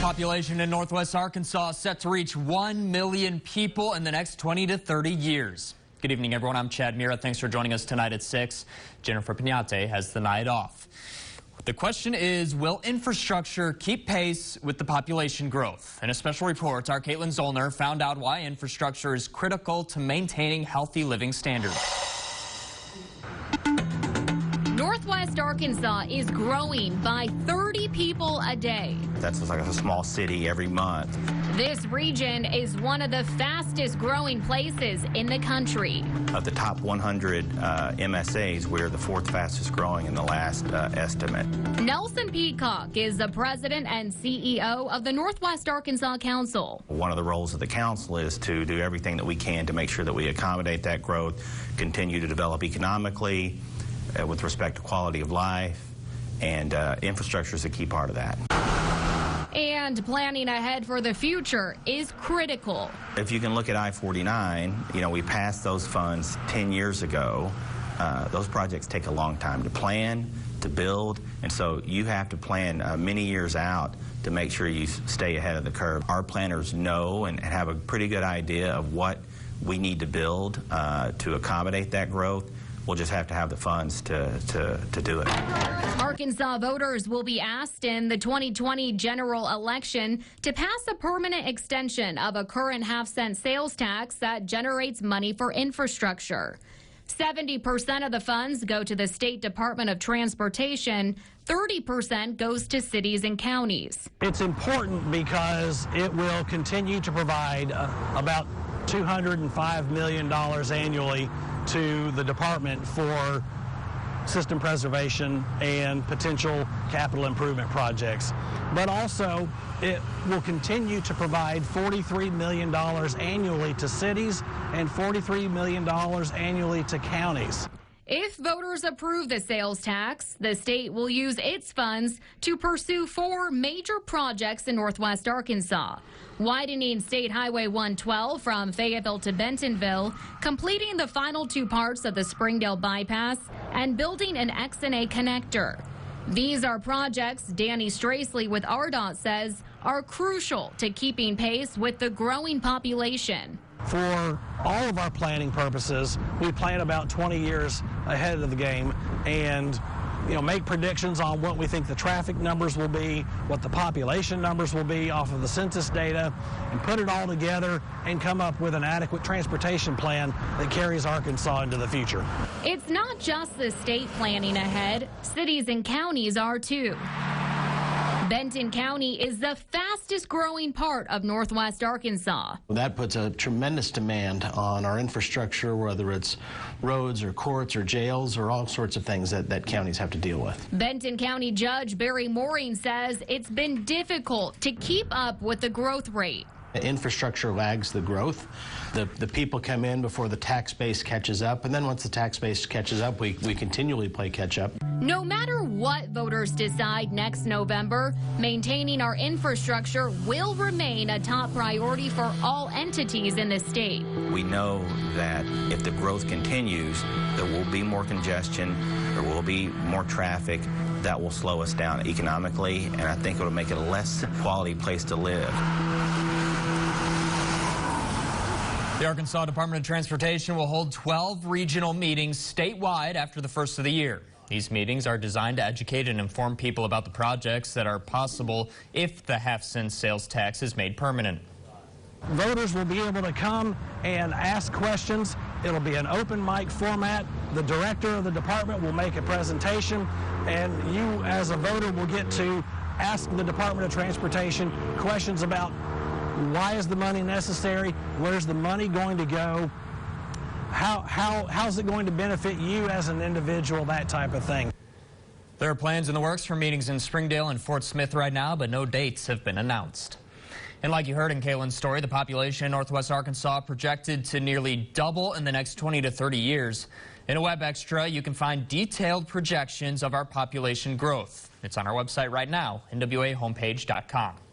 Population in Northwest Arkansas set to reach 1 million people in the next 20 to 30 years. Good evening, everyone. I'm Chad Mira. Thanks for joining us tonight at 6. Jennifer Piñate has the night off. The question is, will infrastructure keep pace with the population growth? In a special report, our Caitlin Zollner found out why infrastructure is critical to maintaining healthy living standards. Northwest Arkansas is growing by 30 people a day. That's like a small city every month. This region is one of the fastest growing places in the country. Of the top 100 MSAs, we're the 4th fastest growing in the last estimate. Nelson Peacock is the president and CEO of the Northwest Arkansas Council. One of the roles of the council is to do everything that we can to make sure that we accommodate that growth, continue to develop economically, with respect to quality of life, and infrastructure is a key part of that. And planning ahead for the future is critical. If you can look at I-49, you know, we passed those funds 10 years ago. Those projects take a long time to plan, to build, and so you have to plan many years out to make sure you stay ahead of the curve. Our planners know and have a pretty good idea of what we need to build to accommodate that growth. We'll just have to have the funds to do it. Arkansas voters will be asked in the 2020 general election to pass a permanent extension of a current half-cent sales tax that generates money for infrastructure. 70% of the funds go to the State Department of Transportation. 30% goes to cities and counties. It's important because it will continue to provide about $205 million annually to the department for system preservation and potential capital improvement projects. But also, it will continue to provide $43 million annually to cities and $43 million annually to counties. If voters approve the sales tax, the state will use its funds to pursue 4 major projects in Northwest Arkansas. Widening State Highway 112 from Fayetteville to Bentonville, completing the final 2 parts of the Springdale bypass, and building an X&A connector. These are projects Danny Stracely with RDOT says are crucial to keeping pace with the growing population. For all of our planning purposes, we plan about 20 years ahead of the game and make predictions on what we think the traffic numbers will be, what the population numbers will be off of the census data, and put it all together and come up with an adequate transportation plan that carries Arkansas into the future. It's not just the state planning ahead, cities and counties are too. Benton County is the fastest growing part of Northwest Arkansas. That puts a tremendous demand on our infrastructure, whether it's roads or courts or jails or all sorts of things that counties have to deal with. Benton County Judge Barry Mooring says it's been difficult to keep up with the growth rate. Infrastructure lags the growth. The people come in before the tax base catches up, and then once the tax base catches up, we continually play catch up. No matter what voters decide next November, maintaining our infrastructure will remain a top priority for all entities in the state. We know that if the growth continues, there will be more congestion, there will be more traffic. That will slow us down economically, and I think it will make it a less quality place to live. The Arkansas Department of Transportation will hold 12 regional meetings statewide after the first of the year. These meetings are designed to educate and inform people about the projects that are possible if the half-cent sales tax is made permanent. Voters will be able to come and ask questions. It'll be an open mic format. The director of the department will make a presentation, and you as a voter will get to ask the Department of Transportation questions about why is the money necessary, where's the money going to go, how's it going to benefit you as an individual, that type of thing. There are plans in the works for meetings in Springdale and Fort Smith right now, but no dates have been announced. And like you heard in Caitlin's story, the population in Northwest Arkansas projected to nearly double in the next 20 to 30 years. In a web extra, you can find detailed projections of our population growth. It's on our website right now, NWAhomepage.com.